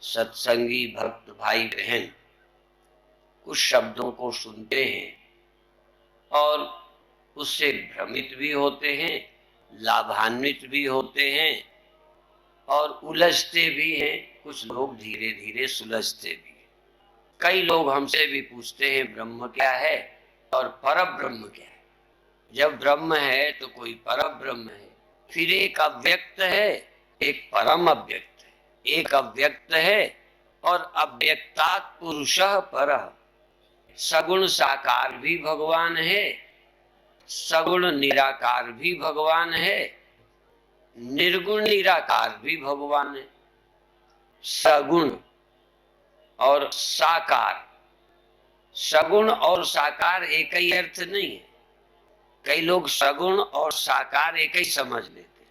सत्संगी भक्त भाई बहन कुछ शब्दों को सुनते हैं और उससे भ्रमित भी होते हैं, लाभान्वित भी होते हैं और उलझते भी हैं। कुछ लोग धीरे धीरे सुलझते भी हैं। कई लोग हमसे भी पूछते हैं ब्रह्म क्या है और परब्रह्म क्या है। जब ब्रह्म है तो कोई परब्रह्म है, फिर एक अव्यक्त है, एक परम अव्यक्त है। एक अव्यक्त है और अव्यक्तात् पुरुषः परः। सगुण साकार भी भगवान है, सगुण निराकार भी भगवान है, निर्गुण निराकार भी भगवान है। सगुण और साकार, सगुण और साकार एक ही अर्थ नहीं है। कई लोग सगुण और साकार एक ही समझ लेते हैं।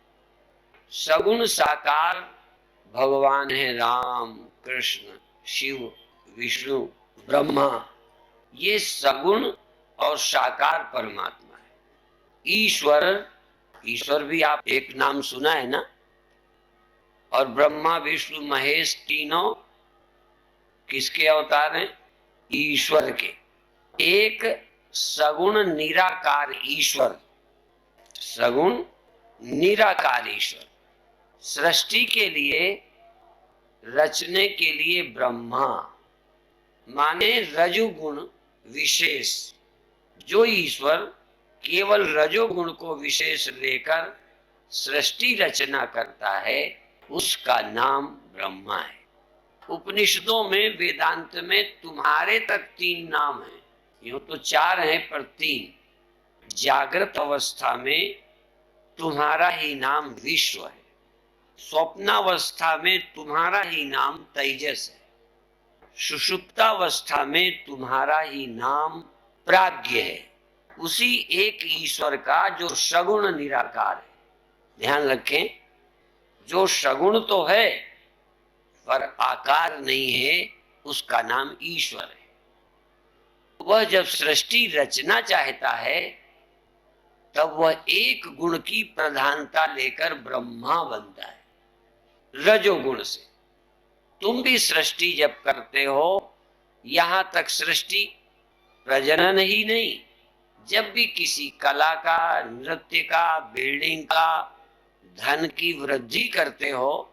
सगुण साकार भगवान है राम, कृष्ण, शिव, विष्णु, ब्रह्मा। ये सगुण और साकार परमात्मा है। ईश्वर, ईश्वर भी आप एक नाम सुना है ना। और ब्रह्मा विष्णु महेश तीनों किसके अवतार हैं? ईश्वर के। एक सगुण निराकार ईश्वर, सगुण निराकार ईश्वर। सृष्टि के लिए, रचने के लिए ब्रह्मा माने रजोगुण विशेष। जो ईश्वर केवल रजोगुण को विशेष लेकर सृष्टि रचना करता है उसका नाम ब्रह्मा है। उपनिषदों में, वेदांत में तुम्हारे तक 3 नाम हैं। यूं तो 4 हैं पर 3। जागृत अवस्था में तुम्हारा ही नाम विश्व है, स्वप्नावस्था में तुम्हारा ही नाम तेजस है, सुषुप्तावस्था में तुम्हारा ही नाम प्राज्ञ है। उसी एक ईश्वर का जो सगुण निराकार है। ध्यान रखें, जो सगुण तो है पर आकार नहीं है, उसका नाम ईश्वर है। वह जब सृष्टि रचना चाहता है तब वह एक गुण की प्रधानता लेकर ब्रह्मा बनता है, रजोगुण से। तुम भी सृष्टि जब करते हो, यहां तक सृष्टि प्रजनन ही नहीं, जब भी किसी कला का, नृत्य का, बिल्डिंग का, धन की वृद्धि करते हो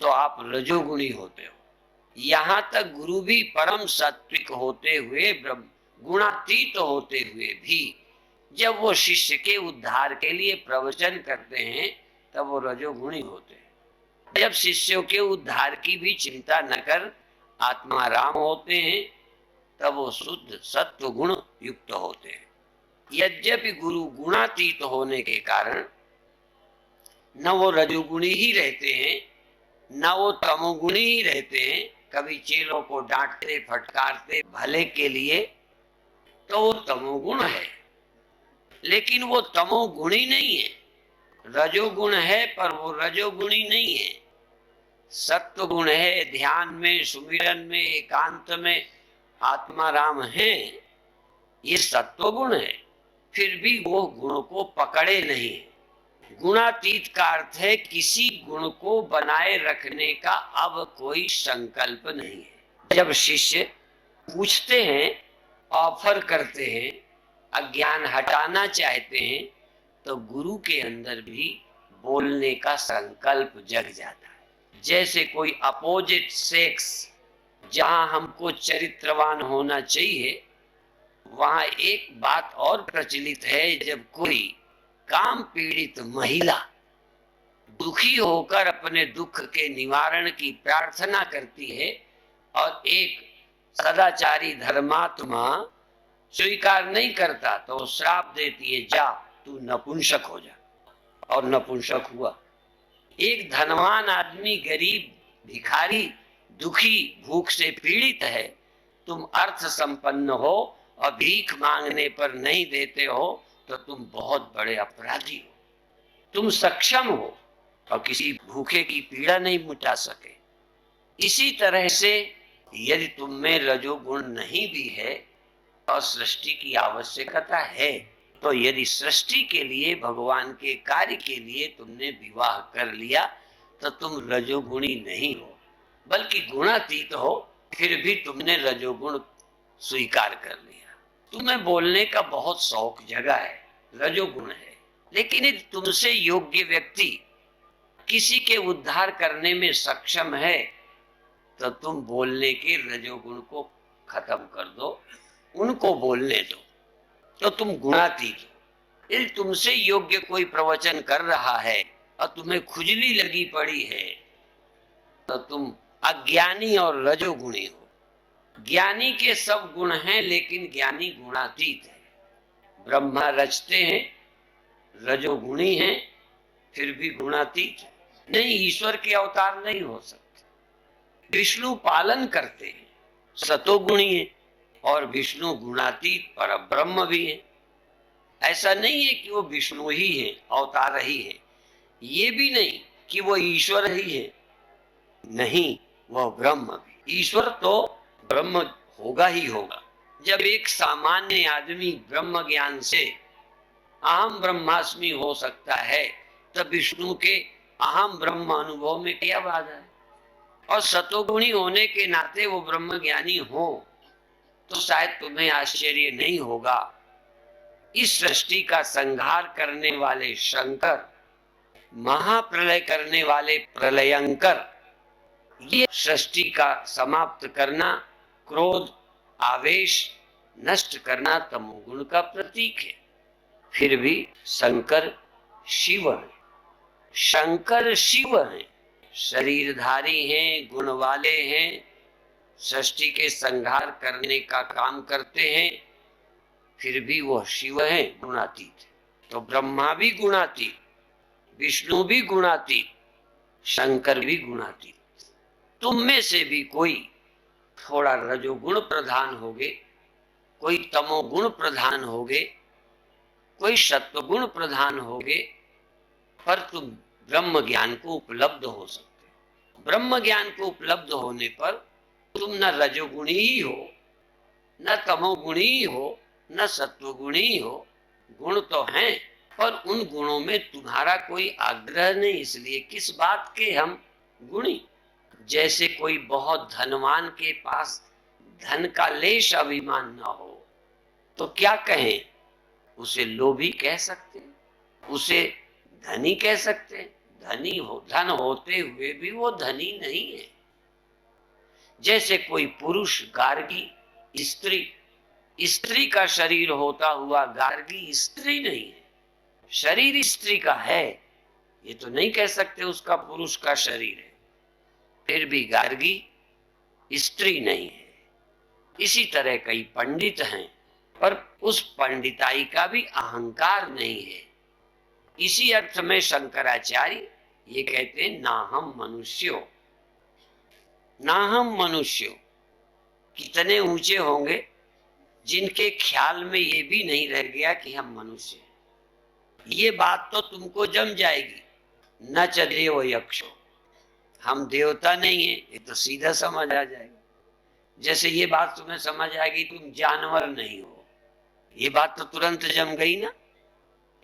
तो आप रजोगुणी होते हो। यहां तक गुरु भी परम सात्विक होते हुए, ब्रह्म गुणातीत होते हुए भी जब वो शिष्य के उद्धार के लिए प्रवचन करते हैं तब वो रजोगुणी होते हैं। जब शिष्यों के उद्धार की भी चिंता न कर आत्मा राम होते हैं तब वो शुद्ध सत्व गुण युक्त होते हैं। यद्यपि गुरु गुणातीत होने के कारण न वो रजोगुणी ही रहते हैं न वो तमोगुणी ही रहते हैं। कभी चेलों को डांटते फटकारते भले के लिए तो वो तमोगुण है, लेकिन वो तमोगुणी नहीं है। रजोगुण है पर वो रजोगुणी नहीं है। सत्व गुण है, ध्यान में, सुमिरन में, एकांत में आत्मा राम है, ये सत्व गुण है। फिर भी वो गुण को पकड़े नहीं। गुणातीत का अर्थ है किसी गुण को बनाए रखने का अब कोई संकल्प नहीं है। जब शिष्य पूछते हैं, ऑफर करते हैं, अज्ञान हटाना चाहते हैं तो गुरु के अंदर भी बोलने का संकल्प जग जाता है। जैसे कोई अपोजिट सेक्स, जहां हमको चरित्रवान होना चाहिए, वहां एक बात और प्रचलित है। जब कोई काम पीड़ित महिला दुखी होकर अपने दुख के निवारण की प्रार्थना करती है और एक सदाचारी धर्मात्मा स्वीकार नहीं करता तो श्राप देती है, जा तू नपुंसक हो जा। और नपुंसक हुआ। एक धनवान आदमी गरीब, भिखारी, दुखी, भूख से पीड़ित है, तुम अर्थ संपन्न हो और भीख मांगने पर नहीं देते हो तो तुम बहुत बड़े अपराधी हो। तुम सक्षम हो और किसी भूखे की पीड़ा नहीं मिटा सके। इसी तरह से यदि तुम में रजोगुण नहीं भी है और सृष्टि की आवश्यकता है, तो यदि सृष्टि के लिए, भगवान के कार्य के लिए तुमने विवाह कर लिया तो तुम रजोगुणी नहीं हो। बल्कि गुणातीत हो, फिर भी तुमने रजोगुण स्वीकार कर लिया। तुम्हें बोलने का बहुत शौक जगा है, रजोगुण है, लेकिन यदि तुमसे योग्य व्यक्ति किसी के उद्धार करने में सक्षम है तो तुम बोलने के रजोगुण को खत्म कर दो, उनको बोलने दो, तो तुम गुणातीत हो। यदि तुमसे योग्य कोई प्रवचन कर रहा है और तुम्हें खुजली लगी पड़ी है तो तुम अज्ञानी और रजोगुणी हो। ज्ञानी के सब गुण हैं, लेकिन ज्ञानी गुणातीत है। ब्रह्मा रचते हैं, रजोगुणी हैं, फिर भी गुणातीत है। नहीं, ईश्वर के अवतार नहीं हो सकते। विष्णु पालन करते हैं, सतोगुणी है, और विष्णु गुणातीत पर ब्रह्म भी है। ऐसा नहीं है कि वो विष्णु ही है, अवतार ही है। ये भी नहीं कि वो ईश्वर ही है, नहीं, वह ब्रह्म भी। ईश्वर तो ब्रह्म होगा ही होगा। जब एक सामान्य आदमी ब्रह्म ज्ञान से अहम ब्रह्मास्मि हो सकता है, तब विष्णु के अहम ब्रह्म अनुभव में क्या बाधा है? और सतोगुणी होने के नाते वो ब्रह्म ज्ञानी हो तो शायद तुम्हें आश्चर्य नहीं होगा। इस सृष्टि का संहार करने वाले शंकर, महाप्रलय करने वाले प्रलयंकर, ये सृष्टि का समाप्त करना, क्रोध आवेश नष्ट करना तमोगुण का प्रतीक है। फिर भी शंकर शिव है, शंकर शिव है, शरीरधारी हैं, गुण वाले हैं, सृष्टि के संहार करने का काम करते हैं, फिर भी वह शिव है, गुणातीत। तो ब्रह्मा भी गुणातीत, विष्णु भी गुणातीत, शंकर भी गुणातीत। तुम में से भी कोई थोड़ा रजोगुण प्रधान होगे, कोई तमोगुण प्रधान होगे, कोई सत्वगुण प्रधान होगे, पर तुम ब्रह्म ज्ञान को उपलब्ध हो सकते हो। ब्रह्म ज्ञान को उपलब्ध होने पर तुम न रजोगुणी ही हो, न तमोगुणी ही हो, न सत्वगुणी हो। गुण तो हैं, पर उन गुणों में तुम्हारा कोई आग्रह नहीं, इसलिए किस बात के हम गुणी। जैसे कोई बहुत धनवान के पास धन का लेश अभिमान न हो तो क्या कहें, उसे लोभी कह सकते हैं, उसे धनी कह सकते हैं। धनी हो, धन होते हुए भी वो धनी नहीं है। जैसे कोई पुरुष गार्गी स्त्री, स्त्री का शरीर होता हुआ गार्गी स्त्री नहीं है। शरीर स्त्री का है, ये तो नहीं कह सकते उसका पुरुष का शरीर है, फिर भी गार्गी स्त्री नहीं है। इसी तरह कई पंडित हैं, पर उस पंडिताई का भी अहंकार नहीं है। इसी अर्थ में शंकराचार्य ये कहते हैं, ना हम मनुष्यो, ना हम मनुष्यो। कितने ऊंचे होंगे जिनके ख्याल में ये भी नहीं रह गया कि हम मनुष्य हैं। ये बात तो तुमको जम जाएगी। न च देव यक्षो, हम देवता नहीं है, ये तो सीधा समझ आ जाएगा। जैसे ये बात तुम्हें समझ आएगी तुम जानवर नहीं हो, ये बात तो तुरंत जम गई ना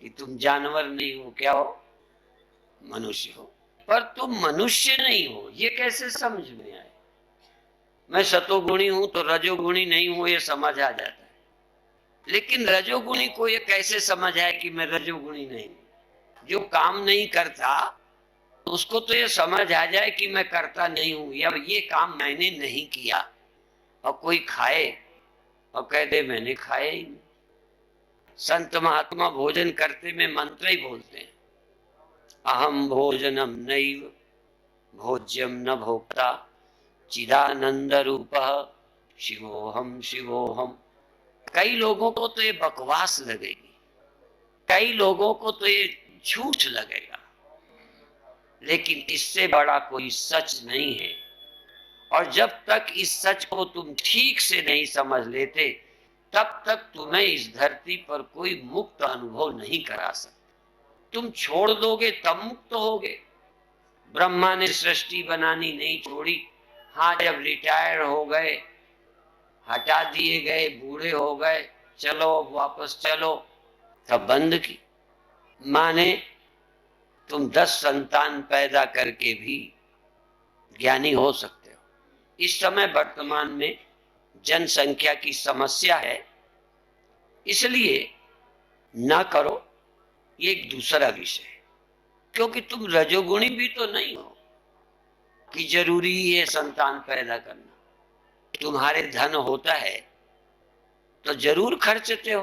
कि तुम जानवर नहीं हो, क्या हो? मनुष्य हो। पर तुम मनुष्य नहीं हो, ये कैसे समझ में आए? मैं सतोगुणी हूं तो रजोगुणी नहीं हूं, ये समझ आ जाता है। लेकिन रजोगुणी को ये कैसे समझ आए कि मैं रजोगुणी नहीं हूं? जो काम नहीं करता उसको तो ये समझ आ जाए कि मैं करता नहीं हूं, या ये काम मैंने नहीं किया। और कोई खाए और कह दे मैंने खाया ही नहीं। संत महात्मा भोजन करते में मंत्र ही बोलते हैं, अहम भोजनम नैव भोज्यम न भोक्ता चिदानंद रूप शिवोहम शिवोहम। कई लोगों को तो ये बकवास लगेगी, कई लोगों को तो ये झूठ लगेगा, लेकिन इससे बड़ा कोई सच नहीं है। और जब तक इस सच को तुम ठीक से नहीं समझ लेते, तब तक तुम्हें इस धरती पर कोई मुक्त अनुभव नहीं करा सकता। तुम छोड़ दोगे तब मुक्त होगे। ब्रह्मा ने सृष्टि बनानी नहीं छोड़ी। हाँ, जब रिटायर हो गए, हटा दिए गए, बूढ़े हो गए, चलो वापस चलो, तब बंद की। माने तुम 10 संतान पैदा करके भी ज्ञानी हो सकते हो, इस समय वर्तमान में जनसंख्या की समस्या है, इसलिए ना करो, ये एक दूसरा विषय है। क्योंकि तुम रजोगुणी भी तो नहीं हो कि जरूरी है संतान पैदा करना। तुम्हारे धन होता है तो जरूर खर्चते हो।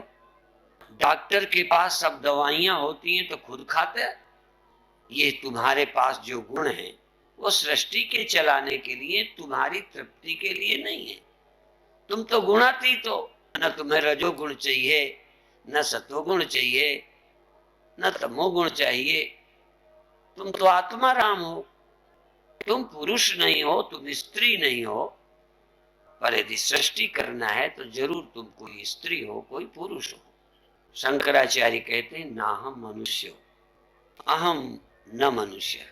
डॉक्टर के पास सब दवाइयां होती हैं तो खुद खाते हैं। ये तुम्हारे पास जो गुण है वो सृष्टि के चलाने के लिए, तुम्हारी तृप्ति के लिए नहीं है। तुम तो गुणातीत हो, न तुम्हें रजोगुण चाहिए, न सतोगुण चाहिए, न तमोगुण चाहिए। तुम तो आत्मा राम हो। तुम पुरुष नहीं हो, तुम स्त्री नहीं हो। पर यदि सृष्टि करना है तो जरूर तुम कोई स्त्री हो, कोई पुरुष हो। शंकराचार्य कहते हैं ना हम मनुष्य अहम न मनुष्य।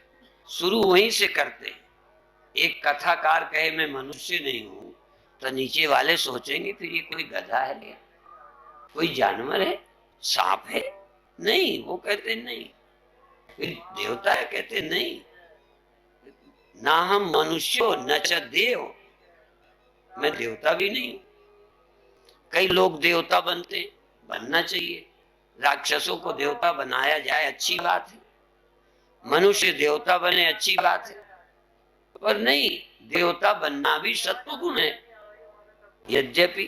शुरू वहीं से करते हैं। एक कथाकार कहे मैं मनुष्य नहीं हूं तो नीचे वाले सोचेंगे फिर ये कोई गधा है क्या, कोई जानवर है, सांप है? नहीं, वो कहते नहीं। फिर देवता है, कहते नहीं। ना हम मनुष्यो न च देव, मैं देवता भी नहीं हूं। कई लोग देवता बनते, बनना चाहिए। राक्षसों को देवता बनाया जाए अच्छी बात है, मनुष्य देवता बने अच्छी बात है, पर नहीं, देवता बनना भी सत्व गुण है। यद्यपि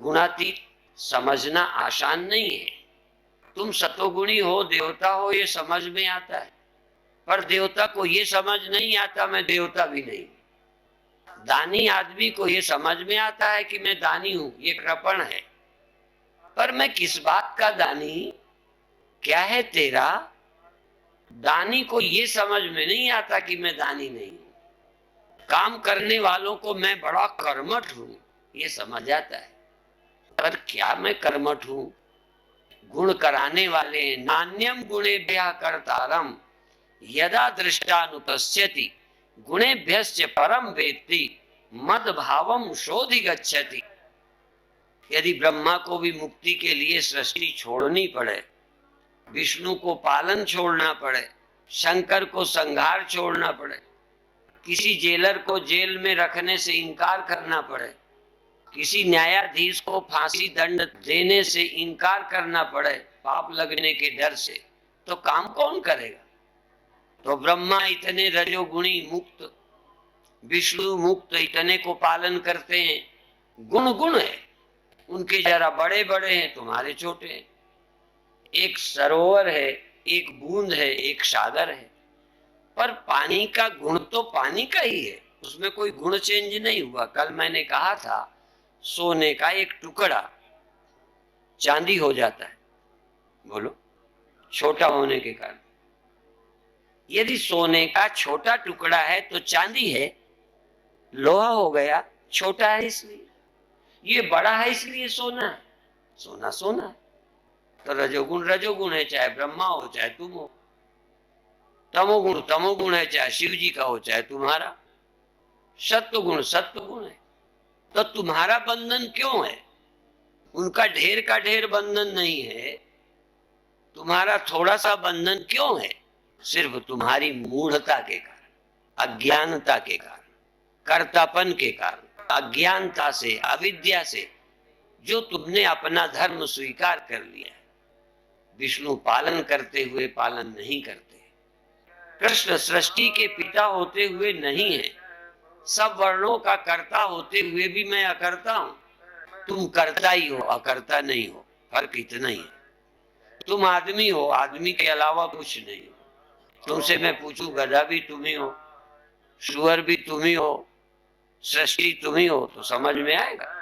गुणातीत समझना आसान नहीं है। तुम सतोगुणी हो, देवता हो, ये समझ में आता है, पर देवता को ये समझ नहीं आता मैं देवता भी नहीं। दानी आदमी को ये समझ में आता है कि मैं दानी हूं, ये कृपण है, पर मैं किस बात का दानी, क्या है तेरा? दानी को ये समझ में नहीं आता कि मैं दानी नहीं हूं। काम करने वालों को मैं बड़ा कर्मठ हूं, ये समझ आता है, पर क्या मैं कर्मठ हूं? गुण कराने वाले नान्यम गुणेभ्यः कर्तारम यदा दृष्टानुपश्यति गुणेभ्यश्च परम वेत्ति मद भावम शोधि गच्छति। यदि ब्रह्मा को भी मुक्ति के लिए सृष्टि छोड़नी पड़े, विष्णु को पालन छोड़ना पड़े, शंकर को संहार छोड़ना पड़े, किसी जेलर को जेल में रखने से इनकार करना पड़े, किसी न्यायाधीश को फांसी दंड देने से इनकार करना पड़े पाप लगने के डर से, तो काम कौन करेगा? तो ब्रह्मा इतने रजोगुणी मुक्त, विष्णु मुक्त, इतने को पालन करते हैं। गुण गुण है, उनके जरा बड़े बड़े हैं, तुम्हारे छोटे हैं। एक सरोवर है, एक बूंद है, एक सागर है, पर पानी का गुण तो पानी का ही है, उसमें कोई गुण चेंज नहीं हुआ। कल मैंने कहा था सोने का एक टुकड़ा चांदी हो जाता है, बोलो, छोटा होने के कारण। यदि सोने का छोटा टुकड़ा है तो चांदी है, लोहा हो गया, छोटा है इसलिए। ये बड़ा है इसलिए सोना है, सोना सोना है। तो रजोगुण रजोगुण है, चाहे ब्रह्मा हो चाहे तुम हो। तमोगुण तमोगुण है, चाहे शिव जी का हो चाहे तुम्हारा। सत्व गुण सत्व गुण है। तो तुम्हारा बंधन क्यों है? उनका ढेर का ढेर बंधन नहीं है, तुम्हारा थोड़ा सा बंधन क्यों है? सिर्फ तुम्हारी मूढ़ता के कारण, अज्ञानता के कारण, कर्तापन के कारण, अज्ञानता से, अविद्या से जो तुमने अपना धर्म स्वीकार कर लिया है। विष्णु पालन करते हुए पालन नहीं करते, कृष्ण सृष्टि के पिता होते हुए नहीं है, सब वर्णों का कर्ता होते हुए भी मैं अकर्ता हूं। तुम कर्ता ही हो, अकर्ता नहीं हो, फर्क इतना ही है। तुम आदमी हो, आदमी के अलावा कुछ नहीं हो। तुमसे मैं पूछूं, गधा भी तुम ही हो, सुअर भी तुम ही हो, सृष्टि तुम ही हो, तो समझ में आएगा।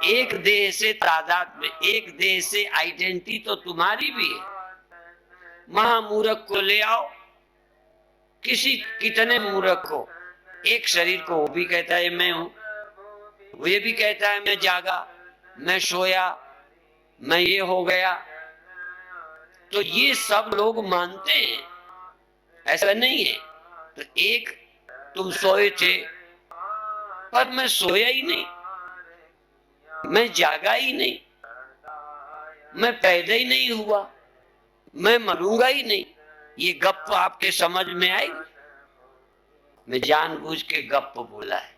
एक देह से तादाद में, एक देह से आइडेंटिटी तो तुम्हारी भी है। महामूर्ख को ले आओ, किसी कितने मूर्ख को, एक शरीर को वो भी कहता है मैं हूं, वो ये भी कहता है मैं जागा, मैं सोया, मैं ये हो गया। तो ये सब लोग मानते हैं, ऐसा नहीं है। तो एक तुम सोए थे, पर मैं सोया ही नहीं, मैं जागा ही नहीं, मैं पैदा ही नहीं हुआ, मैं मरूंगा ही नहीं। ये गप आपके समझ में आएगी? मैं जानबूझ के गप बोला है,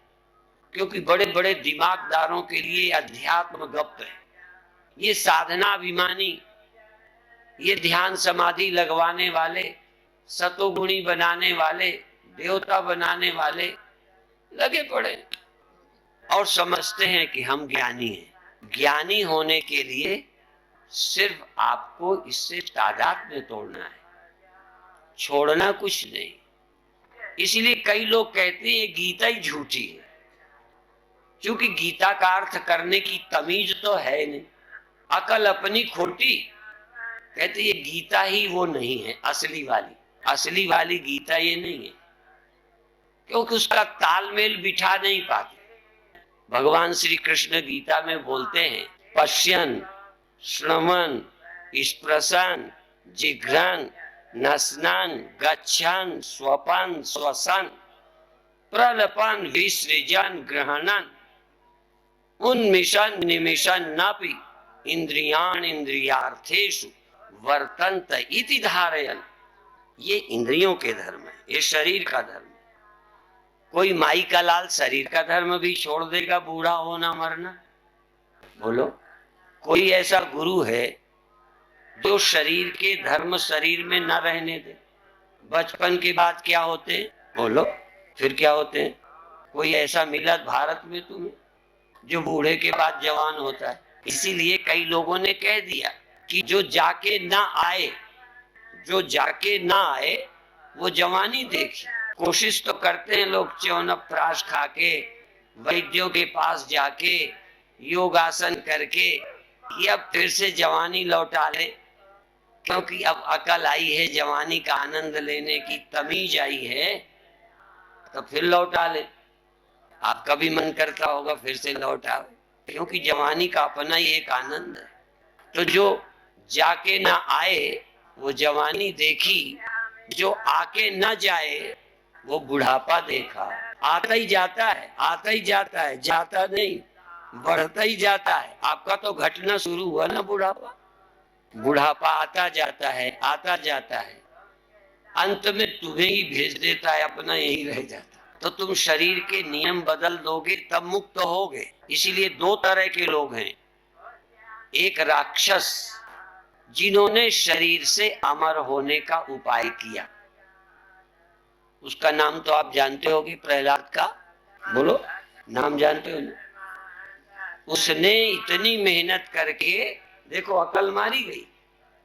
क्योंकि बड़े बड़े दिमागदारों के लिए अध्यात्म गप है। ये साधनाभिमानी, ये ध्यान समाधि लगवाने वाले, सतोगुणी बनाने वाले, देवता बनाने वाले लगे पड़े और समझते हैं कि हम ज्ञानी हैं। ज्ञानी होने के लिए सिर्फ आपको इससे तादाद में तोड़ना है, छोड़ना कुछ नहीं। इसलिए कई लोग कहते हैं गीता ही झूठी है, क्योंकि गीता का अर्थ करने की तमीज तो है नहीं, अकल अपनी खोटी। कहते ये गीता ही वो नहीं है असली वाली गीता ये नहीं है, क्योंकि उसका तालमेल बिठा नहीं पाते। भगवान श्री कृष्ण गीता में बोलते हैं, पश्यन श्रवण स्पृशन जिघ्रन नसनन गच्छन स्वपन श्वसन प्रलपन विसृजन ग्रहणन उन्मिषन निमिषन नापि इंद्रियाण इंद्रियार्थेषु वर्तन्त इति धारयन्। ये इंद्रियों के धर्म है, ये शरीर का धर्म है। कोई माई का लाल शरीर का धर्म भी छोड़ देगा, बूढ़ा होना मरना? बोलो, कोई ऐसा गुरु है जो शरीर के धर्म शरीर में न रहने दे? बचपन के बाद क्या होते हैं? बोलो, फिर क्या होते हैं? कोई ऐसा मिला भारत में तुम्हें जो बूढ़े के बाद जवान होता है? इसीलिए कई लोगों ने कह दिया कि जो जाके ना आए वो जवानी देखी। कोशिश तो करते हैं लोग, च्यवनप्राश खा के, वैद्यों के पास जाके, योगासन करके, ये अब फिर से जवानी लौटा ले, क्योंकि अब अकल आई है, जवानी का आनंद लेने की तमीज आई है, तो फिर लौटा ले। आपका भी मन करता होगा फिर से लौटा, क्योंकि जवानी का अपना ही एक आनंद है। तो जो जाके ना आए वो जवानी देखी, जो आके न जाए वो बुढ़ापा देखा। आता ही जाता है, जाता नहीं, बढ़ता ही जाता है। आपका तो घटना शुरू हुआ ना बुढ़ापा आता जाता है, अंत में तुम्हें ही भेज देता है, अपना यही रह जाता। तो तुम शरीर के नियम बदल दोगे तब मुक्त होगे। इसीलिए दो तरह के लोग हैं, एक राक्षस जिन्होंने शरीर से अमर होने का उपाय किया, उसका नाम तो आप जानते होगे, प्रहलाद का। बोलो, नाम जानते हो ना? उसने इतनी मेहनत करके, देखो अकल मारी गई,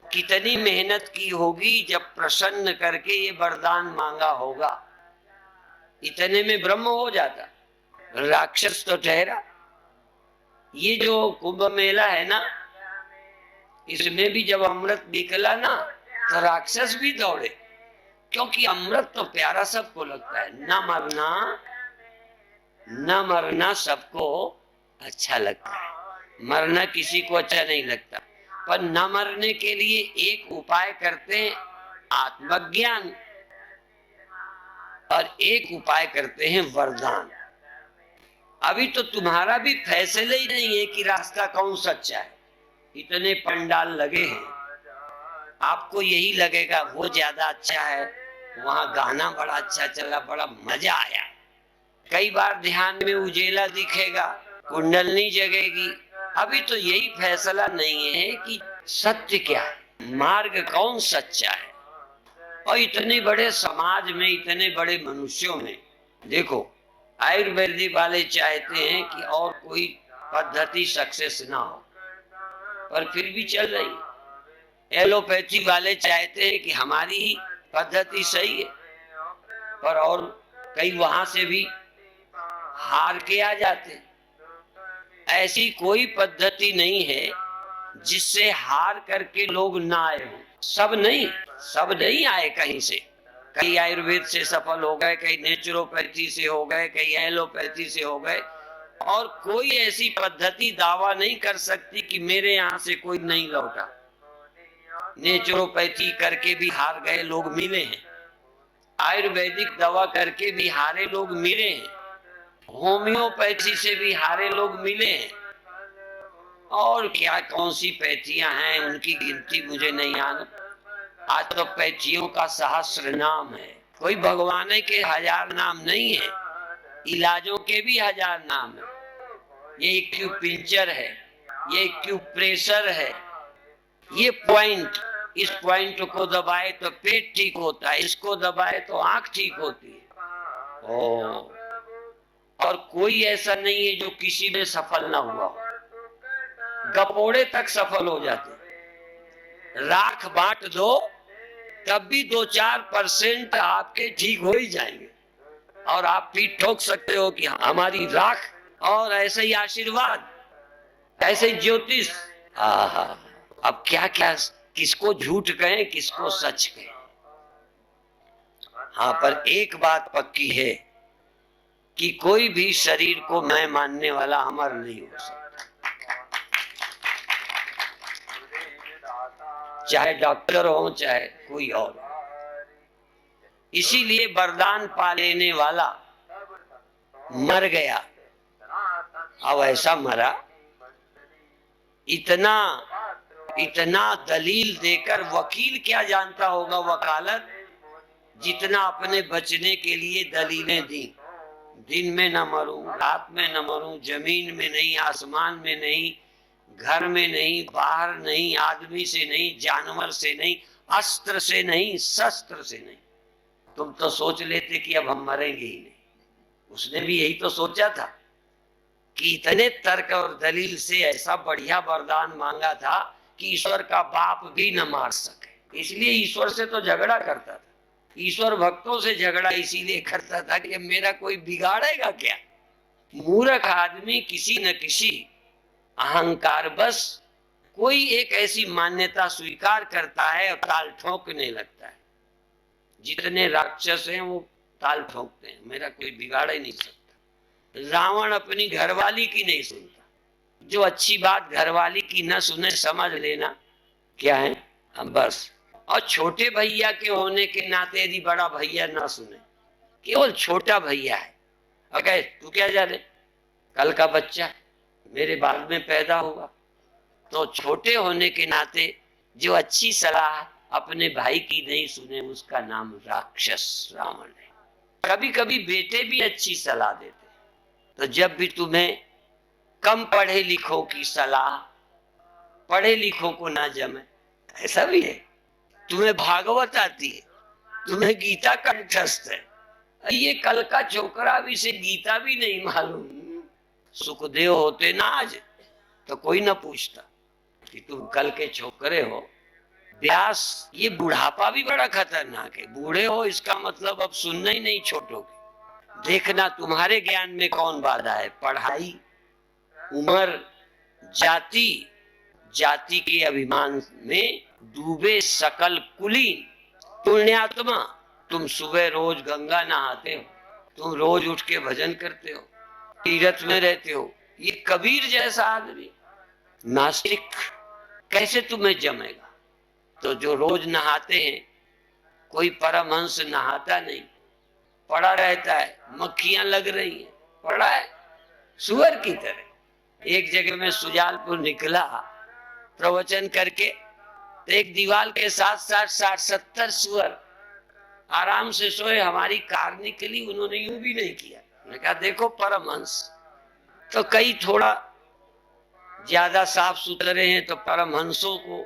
कितनी मेहनत की होगी जब प्रसन्न करके ये वरदान मांगा होगा, इतने में ब्रह्म हो जाता। राक्षस तो ठहरा। ये जो कुंभ मेला है ना, इसमें भी जब अमृत निकला ना तो राक्षस भी दौड़े, क्योंकि अमृत तो प्यारा सबको लगता है। न मरना सबको अच्छा लगता है, मरना किसी को अच्छा नहीं लगता। पर न मरने के लिए एक उपाय करते हैं, आत्मज्ञान, और एक उपाय करते हैं वरदान। अभी तो तुम्हारा भी फैसला ही नहीं है कि रास्ता कौन सच्चा है। इतने पंडाल लगे हैं, आपको यही लगेगा वो ज्यादा अच्छा है, वहां गाना बड़ा अच्छा चला, बड़ा मजा आया। कई बार ध्यान में उजेला दिखेगा, कुंडलनी जगेगी। अभी तो यही फैसला नहीं है कि सत्य क्या है, मार्ग कौन सच्चा है। और इतने बड़े समाज में, इतने बड़े मनुष्यों में, देखो आयुर्वेदिक वाले चाहते हैं कि और कोई पद्धति सक्सेस ना हो, पर फिर भी चल रही। एलोपैथी वाले चाहते हैं कि हमारी ही पद्धति सही है, पर और कई वहां से भी हार के आ जाते। ऐसी कोई पद्धति नहीं है जिससे हार करके लोग ना आए हों। सब नहीं आए कहीं से। कई आयुर्वेद से सफल हो गए, कई नेचुरोपैथी से हो गए, कई एलोपैथी से हो गए, और कोई ऐसी पद्धति दावा नहीं कर सकती कि मेरे यहाँ से कोई नहीं लौटा। नेचुरोपैथी करके भी हार गए लोग मिले हैं, आयुर्वेदिक दवा करके भी हारे लोग मिले हैं, होम्योपैथी से भी हारे लोग मिले हैं, और क्या कौन सी पैथियां हैं उनकी गिनती मुझे नहीं आना। आज तो पैथियों का सहस्र नाम है। कोई भगवान के 1000 नाम नहीं है, इलाजों के भी 1000 नाम है। ये एक्यूपिंक्चर है, ये एक्यूप्रेशर है, ये पॉइंट, इस पॉइंट को दबाए तो पेट ठीक होता है, इसको दबाए तो आंख ठीक होती है। और कोई ऐसा नहीं है जो किसी में सफल ना हुआ हो। गपोड़े तक सफल हो जाते। राख बांट दो तब भी 2-4% आपके ठीक हो ही जाएंगे और आप पीठ ठोक सकते हो कि हमारी राख। और ऐसे ही आशीर्वाद, ऐसे ही ज्योतिष। अब क्या क्या, किसको झूठ कहें किसको सच कहें। हाँ, पर एक बात पक्की है कि कोई भी शरीर को मैं मानने वाला अमर नहीं हो सकता, चाहे डॉक्टर हो चाहे कोई और। इसीलिए वरदान पा लेने वाला मर गया, अब ऐसा मरा, इतना इतना दलील देकर वकील क्या जानता होगा वकालत, जितना अपने बचने के लिए दलीलें दी। दिन में न मरूं, रात में न मरूं, जमीन में नहीं, आसमान में नहीं, घर में नहीं, बाहर नहीं, आदमी से नहीं, जानवर से नहीं, अस्त्र से नहीं, शस्त्र से नहीं। तुम तो सोच लेते कि अब हम मरेंगे ही नहीं। उसने भी यही तो सोचा था कि इतने तर्क और दलील से ऐसा बढ़िया वरदान मांगा था कि ईश्वर का बाप भी न मार सके। इसलिए ईश्वर से तो झगड़ा करता था। ईश्वर भक्तों से झगड़ा इसीलिए करता था कि मेरा कोई बिगाड़ेगा क्या। मूर्ख आदमी किसी न किसी अहंकार बस कोई एक ऐसी मान्यता स्वीकार करता है और ताल ठोकने लगता है। जितने राक्षस हैं वो ताल ठोकते हैं, मेरा कोई बिगाड़ ही नहीं सकता। रावण अपनी घरवाली की नहीं सुनता। जो अच्छी बात घरवाली की न सुने समझ लेना क्या है, हम बस। और छोटे भैया के होने के नाते यदि बड़ा भैया ना सुने, केवल छोटा भैया है, अगर तू क्या जाने, कल का बच्चा मेरे बाद में पैदा हुआ, तो छोटे होने के नाते जो अच्छी सलाह अपने भाई की नहीं सुने उसका नाम राक्षस रावण है। कभी कभी बेटे भी अच्छी सलाह देते, तो जब भी तुम्हें कम पढ़े लिखो की सलाह पढ़े लिखो को ना जमे, ऐसा भी है। तुम्हें भागवत आती है, तुम्हें गीता कंठस्थ है, ये कल का छोकरा भी से गीता भी नहीं मालूम। सुखदेव होते ना आज तो कोई ना पूछता कि तुम कल के छोकरे हो। व्यास, ये बुढ़ापा भी बड़ा खतरनाक है। बूढ़े हो इसका मतलब अब सुनना ही नहीं छोटोगे। देखना तुम्हारे ज्ञान में कौन बाधा है। पढ़ाई, उम्र, जाति, जाति के अभिमान में डूबे सकल कुलीन। पुण्यात्मा, तुम सुबह रोज गंगा नहाते हो, तुम रोज उठ के भजन करते हो, तीर्थ में रहते हो। ये कबीर जैसा आदमी नास्तिक कैसे तुम्हें जमेगा। तो जो रोज नहाते हैं, कोई परमहंस नहाता नहीं, पड़ा रहता है, मक्खियां लग रही हैं, पड़ा है सुअर की तरह। एक जगह में सुजालपुर निकला प्रवचन करके, तो एक दीवार के साथ 60-70 सुअर आराम से सोए। हमारी कार निकली, उन्होंने यूं भी नहीं किया। मैंने कहा देखो परमहंस। तो कई थोड़ा ज्यादा साफ सुथरे हैं तो परमहंसों को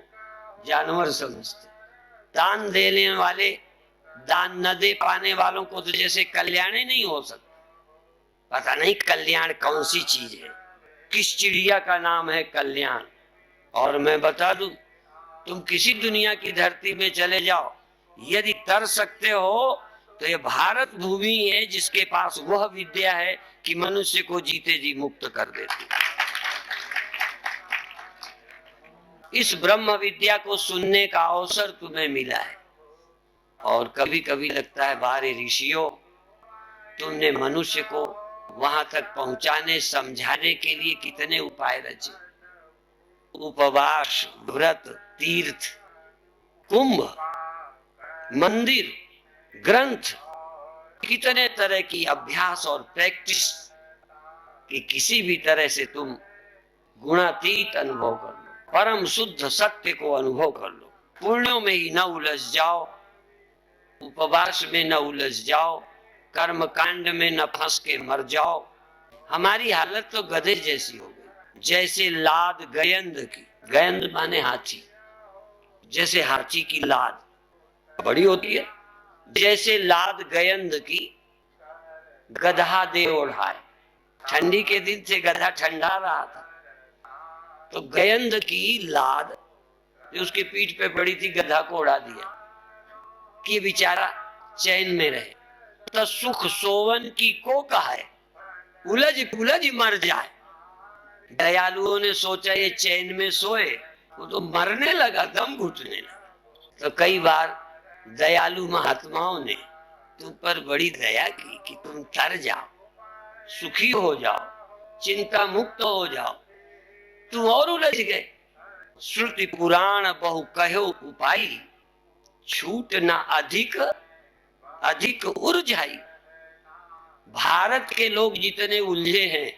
जानवर समझते। दान देने वाले, दान न दे पाने वालों को तो जैसे कल्याण ही नहीं हो सकता। पता नहीं कल्याण कौन सी चीज है, किस चिड़िया का नाम है कल्याण। और मैं बता दूं, तुम किसी दुनिया की धरती में चले जाओ, यदि तर सकते हो तो ये भारत भूमि है जिसके पास वह विद्या है कि मनुष्य को जीते जी मुक्त कर देती। इस ब्रह्म विद्या को सुनने का अवसर तुम्हें मिला है। और कभी कभी लगता है बारे ऋषियों, तुमने मनुष्य को वहां तक पहुंचाने समझाने के लिए कितने उपाय रचे। उपवास, व्रत, तीर्थ, कुंभ, मंदिर, ग्रंथ, कितने तरह की अभ्यास और प्रैक्टिस कि किसी भी तरह से तुम गुणातीत अनुभव कर लो, परम शुद्ध सत्य को अनुभव कर लो, पुण्यों में ही न उलझ जाओ। उपवास में न उलझ जाओ, कर्म कांड में न फंस के मर जाओ। हमारी हालत तो गधे जैसी हो गई, जैसे लाद गयंद की। गयंद माने हाथी, जैसे हाथी की लाद बड़ी होती है, जैसे लाद गयंद की गधा दे ओढ़ाए। ठंडी के दिन से गधा ठंडा रहा था, तो गयंद की लाद जो उसकी पीठ पे पड़ी थी, गधा को उड़ा दिया कि बेचारा चैन में रहे। तो सुख सोवन की को कहा, उलझ उलझ मर जाए। दयालुओं ने सोचा ये चैन में सोए, वो तो मरने लगा, दम घुटने लगा। तो कई बार दयालु महात्माओं ने तुम पर बड़ी दया की कि तुम तर जाओ, सुखी हो जाओ, चिंता मुक्त हो जाओ। तुम और उलझ गए। श्रुति पुराण बहु कहो उपाय, छूट ना अधिक अधिक उलझाई। भारत के लोग जितने उलझे हैं,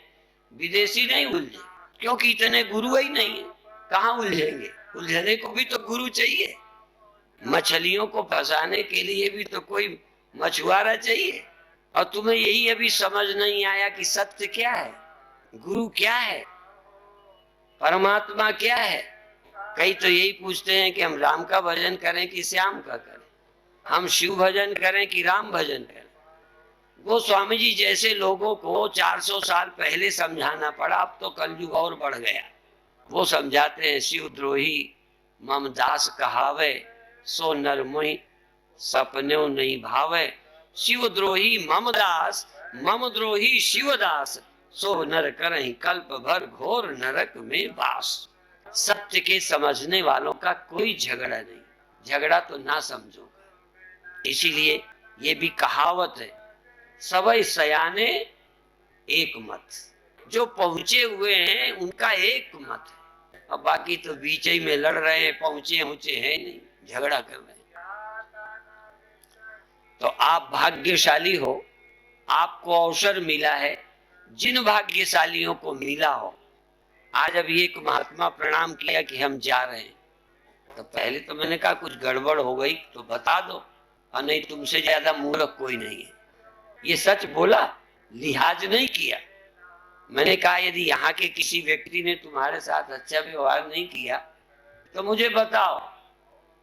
विदेशी नहीं उलझे, क्योंकि इतने गुरु ही नहीं है। कहाँ उलझेंगे? उलझने को भी तो गुरु चाहिए। मछलियों को फंसाने के लिए भी तो कोई मछुआरा चाहिए। और तुम्हें यही अभी समझ नहीं आया कि सत्य क्या है, गुरु क्या है, परमात्मा क्या है। कई तो यही पूछते हैं कि हम राम का भजन करें कि श्याम का करें, हम शिव भजन करें कि राम भजन करें। वो स्वामी जी जैसे लोगों को 400 साल पहले समझाना पड़ा, अब तो कलयुग और बढ़ गया। वो समझाते हैं, शिवद्रोही ममदास कहावे, सो नर मुहि सपने नहीं भावे। शिवद्रोही ममदास, ममद्रोही शिवदास, सो नर करहि कल्प भर घोर नरक में वास। सत्य के समझने वालों का कोई झगड़ा नहीं, झगड़ा तो ना समझो। इसीलिए ये भी कहावत है, सबई सयाने एक मत। जो पहुंचे हुए हैं उनका एक मत है, अब बाकी तो बीच ही में लड़ रहे हैं, पहुंचे ऊंचे हैं नहीं, झगड़ा कर रहे हैं। तो आप भाग्यशाली हो, आपको अवसर मिला है। जिन भाग्यशालियों को मिला हो, आज अभी एक महात्मा प्रणाम किया कि हम जा रहे हैं, तो पहले तो मैंने कहा कुछ गड़बड़ हो गई तो बता दो, और नहीं तुमसे ज्यादा मूर्ख कोई नहीं है। ये सच बोला, लिहाज नहीं किया। मैंने कहा यदि यहाँ के किसी व्यक्ति ने तुम्हारे साथ अच्छा व्यवहार नहीं किया तो मुझे बताओ,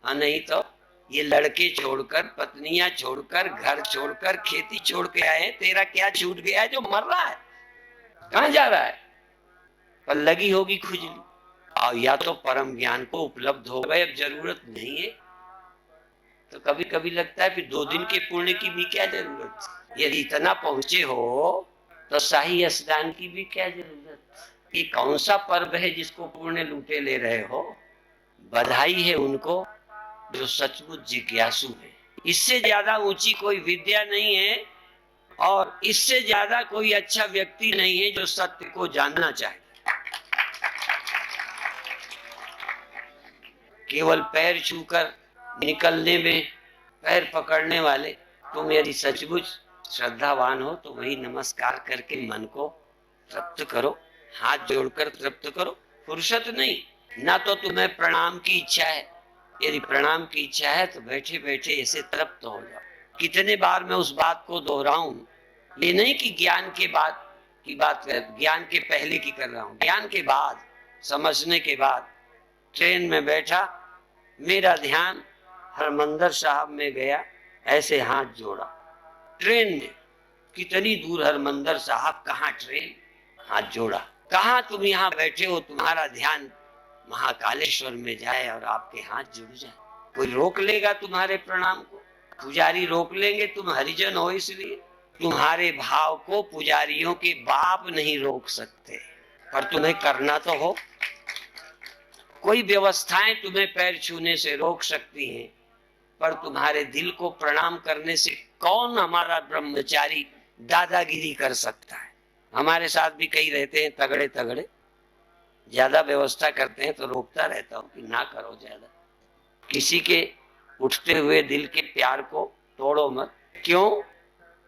और नहीं तो ये लड़के छोड़कर, पत्नियां छोड़कर, घर छोड़कर, खेती छोड़ के आए, तेरा क्या छूट गया है जो मर रहा है? कहाँ जा रहा है? पर लगी होगी खुजली, और या तो परम ज्ञान को उपलब्ध हो गए, अब जरूरत नहीं है। तो कभी कभी लगता है फिर 2 दिन के पुण्य की भी क्या जरूरत? यदि इतना पहुंचे हो तो शाही स्नान की भी क्या जरूरत? ये कौन सा पर्व है जिसको पुण्य लूटे ले रहे हो? बधाई है उनको जो सचमुच जिज्ञासु है। इससे ज्यादा ऊंची कोई विद्या नहीं है, और इससे ज्यादा कोई अच्छा व्यक्ति नहीं है जो सत्य को जानना चाहे। केवल पैर छूकर निकलने में पैर पकड़ने वाले, तुम यदि सचमुच श्रद्धावान हो तो वही नमस्कार करके मन को तृप्त करो, हाथ जोड़कर तृप्त करो। फुर्सत नहीं, ना तो तुम्हें प्रणाम की इच्छा है। यदि प्रणाम की इच्छा है तो बैठे बैठे ऐसे तृप्त हो जाओ। कितने बार मैं उस बात को दोहराऊं, ये नहीं कि ज्ञान के बाद की बात कर, ज्ञान के पहले की कर रहा हूं, ज्ञान के बाद, समझने के बाद। ट्रेन में बैठा, मेरा ध्यान हरमंदिर साहब में गया, ऐसे हाथ जोड़ा। ट्रेन में कितनी दूर हरमंदिर साहब, कहाँ ट्रेन, हाथ जोड़ा। कहाँ तुम यहाँ बैठे हो, तुम्हारा ध्यान महाकालेश्वर में जाए और आपके हाथ जुड़ जाए। कोई रोक लेगा तुम्हारे प्रणाम को? पुजारी रोक लेंगे? तुम हरिजन हो इसलिए। तुम्हारे भाव को पुजारियों के बाप नहीं रोक सकते, पर तुम्हें करना तो हो। कोई व्यवस्थाएं तुम्हें पैर छूने से रोक सकती हैं, पर तुम्हारे दिल को प्रणाम करने से कौन हमारा ब्रह्मचारी दादागिरी कर सकता है? हमारे साथ भी कई रहते हैं तगड़े तगड़े, ज्यादा व्यवस्था करते हैं तो रोकता रहता हूं कि ना करो ज्यादा। किसी के उठते हुए दिल के प्यार को तोड़ो मत। क्यों?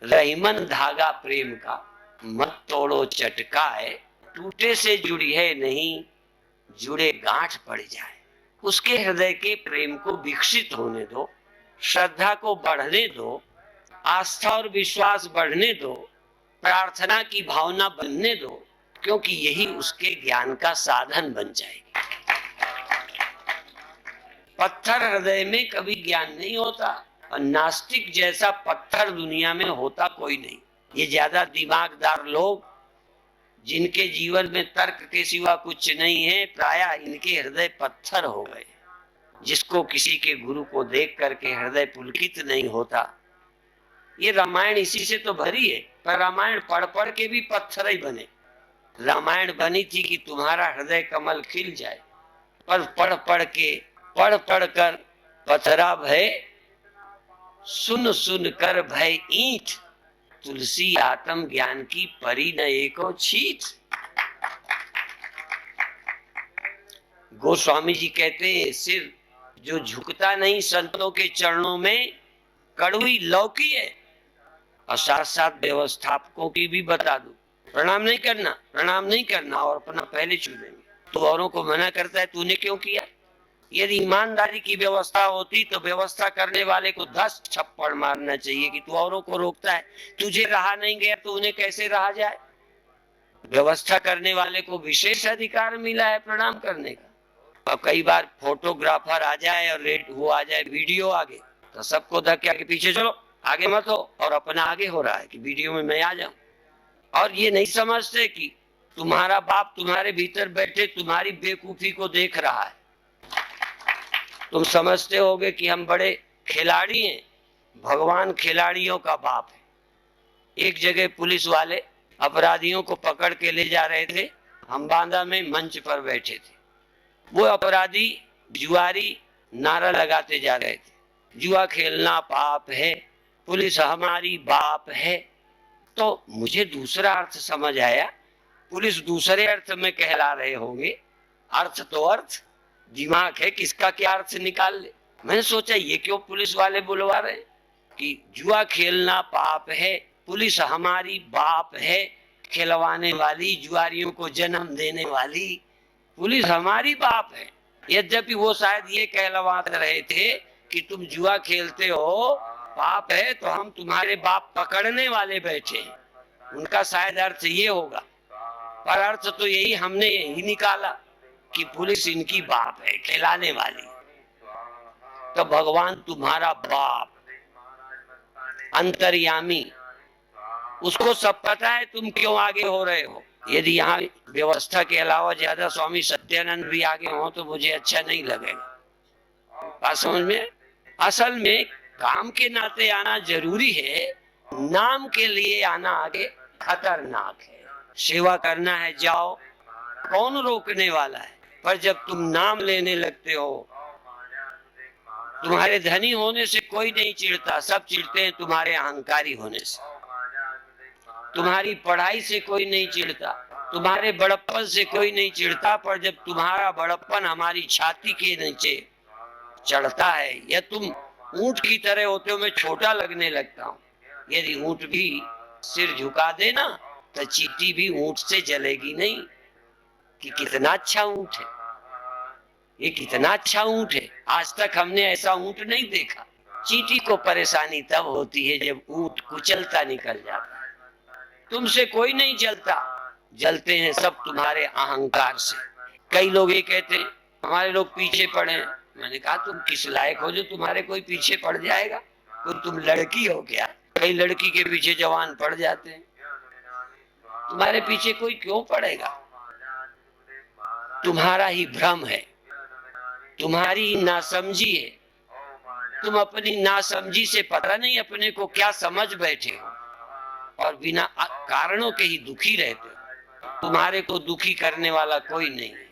रहीमन धागा प्रेम का, मत तोड़ो चटकाए। टूटे से जुड़ी है नहीं, जुड़े गांठ पड़ जाए। उसके हृदय के प्रेम को विकसित होने दो, श्रद्धा को बढ़ने दो, आस्था और विश्वास बढ़ने दो, प्रार्थना की भावना बनने दो, क्योंकि यही उसके ज्ञान का साधन बन जाएगी। पत्थर हृदय में कभी ज्ञान नहीं होता, और नास्तिक जैसा पत्थर दुनिया में होता कोई नहीं। ये ज्यादा दिमागदार लोग, जिनके जीवन में तर्क के सिवा कुछ नहीं है, प्रायः इनके हृदय पत्थर हो गए। जिसको किसी के गुरु को देख करके हृदय पुलकित नहीं होता। ये रामायण इसी से तो भरी है, पर रामायण पढ़ पढ़ के भी पत्थर ही बने। रामायण बनी थी कि तुम्हारा हृदय कमल खिल जाए, पर पढ़ पढ़ कर पथरा भय, सुन सुन कर भय ईंट, तुलसी आत्म ज्ञान की परी न एको छीट। गोस्वामी जी कहते हैं, सिर जो झुकता नहीं संतों के चरणों में, कड़वी लौकी है। और साथ साथ व्यवस्थापकों की भी बता दूं, प्रणाम नहीं करना और अपना पहले छू लेंगे। तो औरों को मना करता है, तूने क्यों किया? यदि ईमानदारी की व्यवस्था होती तो व्यवस्था करने वाले को 10 थप्पड़ मारना चाहिए कि तू औरों को रोकता है, तुझे रहा नहीं गया तो उन्हें कैसे रहा जाए। व्यवस्था करने वाले को विशेष अधिकार मिला है प्रणाम करने का। अब कई बार फोटोग्राफर आ जाए और वो आ जाए वीडियो आगे, तो सबको धक्के आगे पीछे चलो, आगे मत हो, और अपना आगे हो रहा है कि वीडियो में मैं आ जाऊं। और ये नहीं समझते कि तुम्हारा बाप तुम्हारे भीतर बैठे तुम्हारी बेवकूफी को देख रहा है। तुम समझते होगे कि हम बड़े खिलाड़ी हैं, भगवान खिलाड़ियों का बाप है। एक जगह पुलिस वाले अपराधियों को पकड़ के ले जा रहे थे, हम बांदा में मंच पर बैठे थे। वो अपराधी जुआरी नारा लगाते जा रहे थे, जुआ खेलना पाप है, पुलिस हमारी बाप है। तो मुझे दूसरा अर्थ समझ आया, पुलिस दूसरे अर्थ में कहला रहे होंगे, अर्थ तो अर्थ, दिमाग है किसका क्या अर्थ निकाल ले। मैंने सोचा ये क्यों पुलिस वाले बुलवा रहे कि जुआ खेलना पाप है, पुलिस हमारी बाप है, खिलवाने वाली, जुआरियों को जन्म देने वाली पुलिस हमारी बाप है। यद्यपि वो शायद ये कहलवा रहे थे कि तुम जुआ खेलते हो पाप है, तो हम तुम्हारे बाप पकड़ने वाले बैठे हैं। उनका शायद अर्थ ये होगा, पर अर्थ तो यही हमने यही निकाला कि पुलिस इनकी बाप है, खिलाने वाली। तो भगवान तुम्हारा बाप, अंतर्यामी, उसको सब पता है तुम क्यों आगे हो रहे हो। यदि यहाँ व्यवस्था के अलावा ज्यादा स्वामी सत्यानंद भी आगे हो तो मुझे अच्छा नहीं लगेगा। बात समझ में? असल में काम के नाते आना जरूरी है, नाम के लिए आना आगे खतरनाक है। सेवा करना है जाओ, कौन रोकने वाला है। पर जब तुम नाम लेने लगते हो, तुम्हारे धनी होने से कोई नहीं चिढ़ता, सब चिढ़ते हैं तुम्हारे अहंकारी होने से। तुम्हारी पढ़ाई से कोई नहीं चिढ़ता, तुम्हारे बड़प्पन से कोई नहीं चिढ़ता, पर जब तुम्हारा बड़प्पन हमारी छाती के नीचे चढ़ता है, या तुम ऊंट की तरह होते हो, मैं छोटा लगने लगता हूँ। यदि ऊंट भी सिर झुका देना तो चींटी भी ऊंट से जलेगी नहीं कि कितना अच्छा ऊंट है, ये कितना अच्छा ऊंट है। आज तक हमने ऐसा ऊंट नहीं देखा। चींटी को परेशानी तब होती है जब ऊंट कुचलता निकल जाता है। तुमसे कोई नहीं जलता, जलते हैं सब तुम्हारे अहंकार से। कई लोग ये कहते हैं हमारे लोग पीछे पड़े हैं। मैंने कहा तुम किस लायक हो जो तुम्हारे कोई पीछे पड़ जाएगा? तो तुम लड़की हो क्या? कई लड़की के पीछे जवान पड़ जाते हैं, तुम्हारे पीछे कोई क्यों पड़ेगा? तुम्हारा ही भ्रम है, तुम्हारी नासमझी है। तुम अपनी नासमझी से पता नहीं अपने को क्या समझ बैठे हो, और बिना कारणों के ही दुखी रहते हो। तुम्हारे को दुखी करने वाला कोई नहीं है,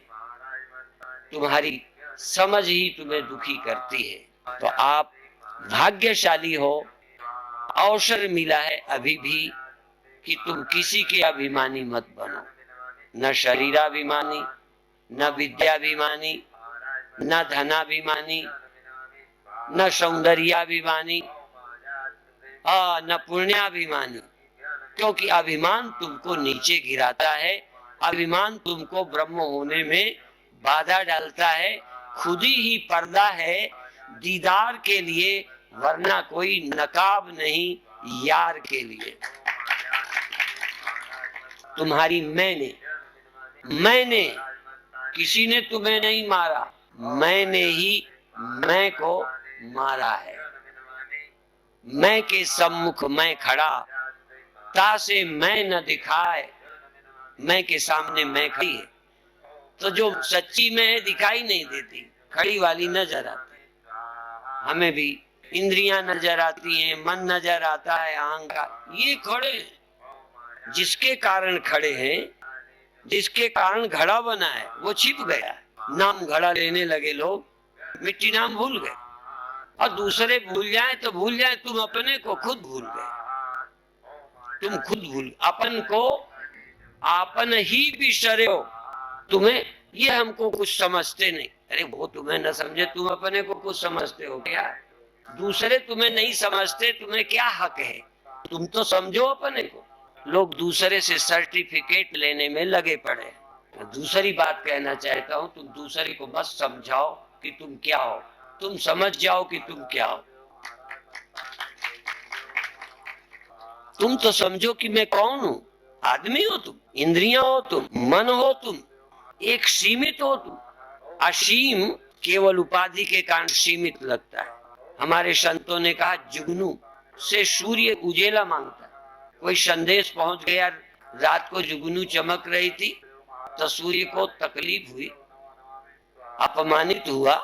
तुम्हारी समझ ही तुम्हें दुखी करती है। तो आप भाग्यशाली हो, अवसर मिला है अभी भी कि तुम किसी के अभिमानी मत बनो, न शरीराभिमानी, न विद्याभिमानी, न धनाभिमानी, न सौंदर्याभिमानी, न पुण्याभिमानी। क्योंकि अभिमान तुमको नीचे गिराता है, अभिमान तुमको ब्रह्म होने में बाधा डालता है। खुद ही पर्दा है दीदार के लिए वरना कोई नकाब नहीं यार के लिए। तुम्हारी मैंने किसी ने तुम्हें नहीं मारा, मैंने ही मैं को मारा है। मैं के सम्मुख मैं खड़ा, तासे मैं न दिखाए, मैं के सामने मैं खड़ी है। तो जो सच्ची मैं है दिखाई नहीं देती, खड़ी वाली नजर आती। हमें भी इंद्रियां नजर आती हैं, मन नजर आता है, अहंकार, ये खड़े हैं। जिसके कारण खड़े हैं, जिसके कारण घड़ा बना है, वो छिप गया है। नाम घड़ा लेने लगे लोग, मिट्टी नाम भूल गए। और दूसरे भूल जाए तो भूल जाए, तुम अपने को खुद भूल गए। तुम खुद भूल, अपन को आपन ही बिसरे हो। तुम्हें ये हमको कुछ समझते नहीं, अरे वो तुम्हें न समझे, तुम अपने को कुछ समझते हो क्या? दूसरे तुम्हें नहीं समझते, तुम्हें क्या हक है? तुम तो समझो अपने को। लोग दूसरे से सर्टिफिकेट लेने में लगे पड़े। दूसरी बात कहना चाहता हूं, तुम दूसरे को बस समझाओ कि तुम क्या हो, तुम समझ जाओ कि तुम क्या हो। तुम तो समझो कि मैं कौन हूं। आदमी हो तुम, इंद्रियां हो तुम, मन हो तुम, एक सीमित हो तुम। असीम केवल उपाधि के कारण सीमित लगता है। हमारे संतों ने कहा, जुगनू से सूर्य उजेला मांगता है। कोई संदेश पहुंच गया, रात को जुगनू चमक रही थी, तो सूर्य को तकलीफ हुई, अपमानित हुआ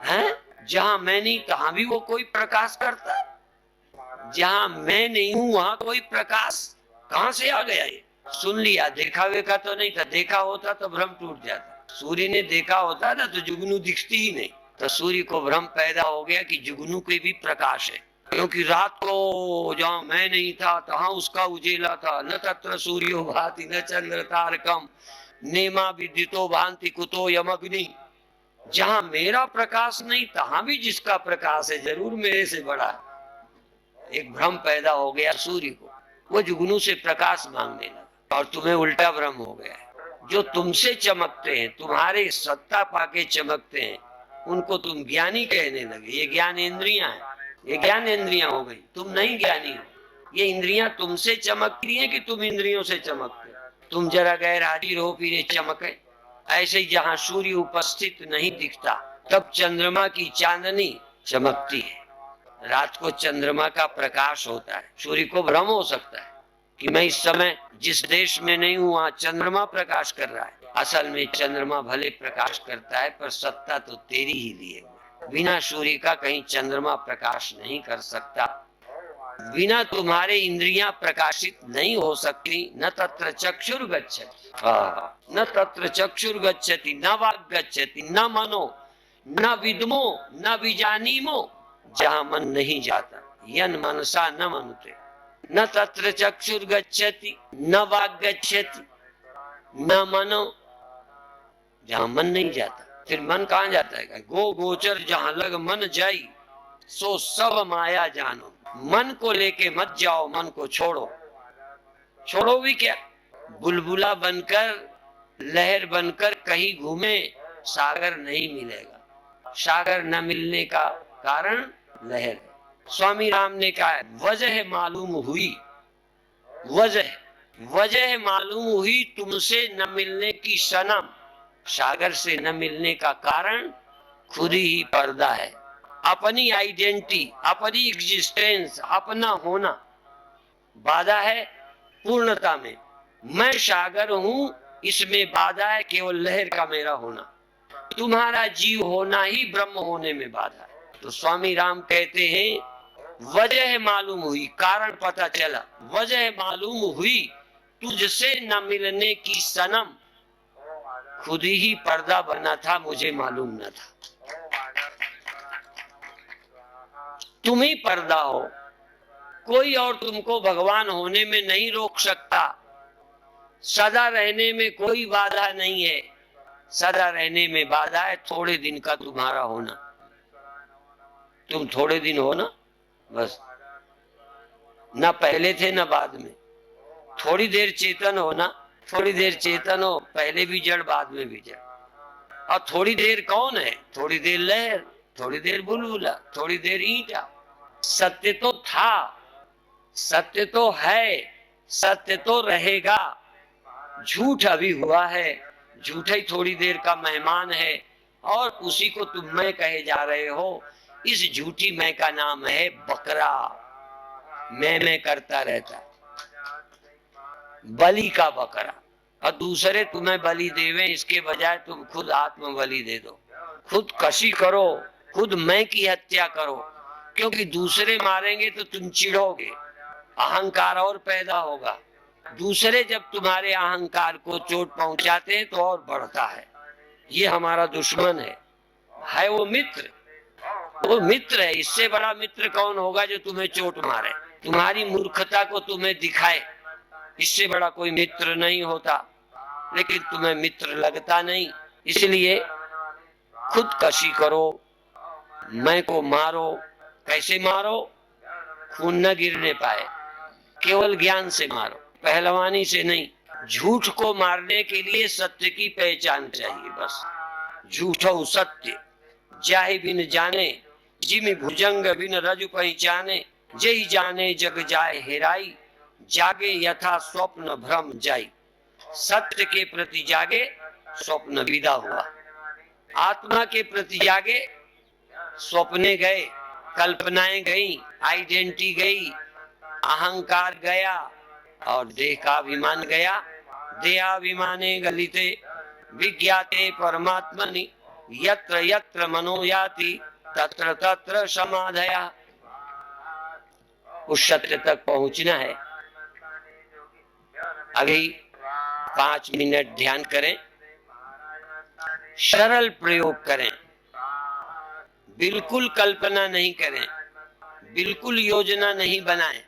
है। जहां मैं नहीं तहां भी वो कोई प्रकाश करता है, जहां मैं नहीं हूं वहां कोई प्रकाश कहां से आ गया? ये सुन लिया, देखा वेखा तो नहीं था। देखा होता तो भ्रम टूट जाता। सूर्य ने देखा होता ना तो जुगनू दिखती ही नहीं। तो सूर्य को भ्रम पैदा हो गया कि जुगनू के भी प्रकाश है, क्योंकि रात को जहां मैं नहीं था तहां उसका उजेला था। न तत्र सूर्यो भाति न चंद्र तारकम नेमा विद्युतो भांति कुतो यमग्नि। जहां मेरा प्रकाश नहीं तहां भी जिसका प्रकाश है जरूर मेरे से बड़ा है। एक भ्रम पैदा हो गया सूर्य को, वो जुगनू से प्रकाश मांगने लगा। और तुम्हें उल्टा भ्रम हो गया। जो तुमसे चमकते हैं, तुम्हारे सत्ता पाके चमकते हैं, उनको तुम ज्ञानी कहने लगे। ये ज्ञान इंद्रियां हैं, ये ज्ञान इंद्रियां हो गई। तुम नहीं ज्ञानी हो, ये इंद्रियां तुमसे चमकती हैं कि तुम इंद्रियों से चमकते हो। तुम जरा गैर हाजिर हो फिर ये चमके। ऐसे ही जहां सूर्य उपस्थित नहीं दिखता तब चंद्रमा की चांदनी चमकती है। रात को चंद्रमा का प्रकाश होता है। सूर्य को भ्रम हो सकता है कि मैं इस समय जिस देश में नहीं हूं वहां चंद्रमा प्रकाश कर रहा है। असल में चंद्रमा भले प्रकाश करता है पर सत्ता तो तेरी ही लिए हुए। बिना सूर्य का कहीं चंद्रमा प्रकाश नहीं कर सकता। बिना तुम्हारे इंद्रियां प्रकाशित नहीं हो सकती। न तत्र चक्षुर गच्छति, न तत्र चक्षुर गच्छति, न वाक् गच्छति, न मनो, न विद्मो, न विजानीमो। जहां मन नहीं जाता, यन मनसा न मनुते। न तत्र चक्षुर गच्छति, न वाक् गच्छति, न मनो। जहां मन नहीं जाता, फिर मन कहां जाता है? गो गोचर जहां लग मन जाई, सो सब माया जानो। मन को लेके मत जाओ, मन को छोड़ो। छोड़ो भी क्या? बुलबुला बनकर, लहर बनकर कहीं घूमे, सागर नहीं मिलेगा। सागर न मिलने का कारण लहर। स्वामी राम ने कहा, वजह मालूम हुई, वजह मालूम हुई तुमसे न मिलने की सनम। सागर से न मिलने का कारण खुद ही पर्दा है। अपनी आइडेंटिटी, अपनी एग्जिस्टेंस, अपना होना बाधा है पूर्णता में। मैं सागर हूं, इसमें बाधा है केवल लहर का मेरा होना। तुम्हारा जीव होना ही ब्रह्म होने में बाधा है। तो स्वामी राम कहते हैं, वजह मालूम हुई, कारण पता चला। वजह मालूम हुई तुझसे न मिलने की सनम। खुद ही पर्दा बना था, मुझे मालूम न था। तुम ही पर्दा हो, कोई और तुमको भगवान होने में नहीं रोक सकता। सदा रहने में कोई बाधा नहीं है। सदा रहने में बाधा है थोड़े दिन का तुम्हारा होना। तुम थोड़े दिन हो ना, बस, ना पहले थे ना बाद में। थोड़ी देर चेतन हो ना, थोड़ी देर चेतन हो, पहले भी जड़ बाद में भी जड़। और थोड़ी देर कौन है? थोड़ी देर लहर, थोड़ी देर बुलबुला, थोड़ी देर ईंटा। सत्य तो था, सत्य तो है, सत्य तो रहेगा। झूठ अभी हुआ है, झूठ ही थोड़ी देर का मेहमान है, और उसी को तुम मैं कहे जा रहे हो। इस झूठी मैं का नाम है बकरा। मैं करता रहता, बलि का बकरा। और दूसरे तुम्हें बलि देवे, इसके बजाय तुम खुद आत्म बलि दे दो, खुद कशी करो, खुद मैं की हत्या करो। क्योंकि दूसरे मारेंगे तो तुम चिढ़ोगे, अहंकार और पैदा होगा। दूसरे जब तुम्हारे अहंकार को चोट पहुंचाते हैं तो और बढ़ता है। ये हमारा दुश्मन है वो मित्र, वो मित्र है। इससे बड़ा मित्र कौन होगा जो तुम्हें चोट मारे, तुम्हारी मूर्खता को तुम्हें दिखाए। इससे बड़ा कोई मित्र नहीं होता, लेकिन तुम्हें मित्र लगता नहीं। इसलिए खुद कशी करो, मैं को मारो। कैसे मारो? खून न गिरने पाए, केवल ज्ञान से मारो, पहलवानी से नहीं। झूठ को मारने के लिए सत्य की पहचान चाहिए। बस झूठो सत्य जाहि बिन जाने, जिमि भुजंग बिन रजु पहचाने। जय जाने जग जाए हेराई, जागे यथा स्वप्न भ्रम जाई। सत्य के प्रति जागे, स्वप्न विदा हुआ। आत्मा के प्रति जागे, स्वप्ने गए, कल्पनाएं गई, आइडेंटिटी गई, अहंकार गया, और देह का अभिमान गया। देहाभिमाने गलिते विज्ञाते परमात्मनि, यत्र यत्र मनो याति तत्र तत्र समाधया। उस सत्य तक पहुंचना है। अभी 5 मिनट ध्यान करें, सरल प्रयोग करें, बिल्कुल कल्पना नहीं करें, बिल्कुल योजना नहीं बनाएं।